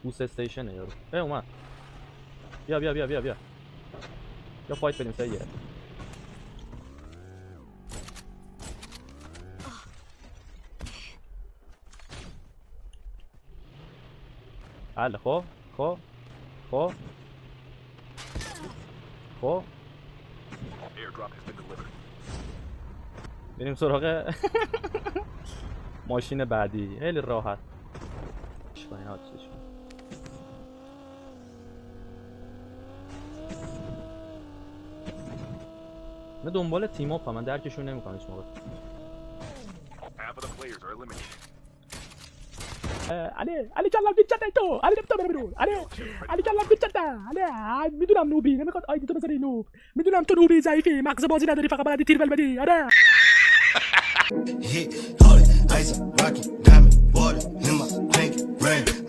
بوست استیشنه یارو. اومد. بیا بیا بیا بیا بیا. یا فایت بدیم سریع. بله خب خب خب خب بریم سراغ ماشین بعدی. خیلی راحت. شوین ها چیش. من دنبال تیم اپ من درکشون نمیکنم هیچ موقع. علی کلم بیچته تو. علی نمیتونم برو. علی کلم بیچته. علی میدونم نوبی نمیخواد آیدی تو بذاری نوب. میدونم تو نوبی ضعیفی مغز بازی نداری فقط بلدی تیر بل بدی. آره. Hit, hold it, ice, rocky, diamond, water, in my drink, rain.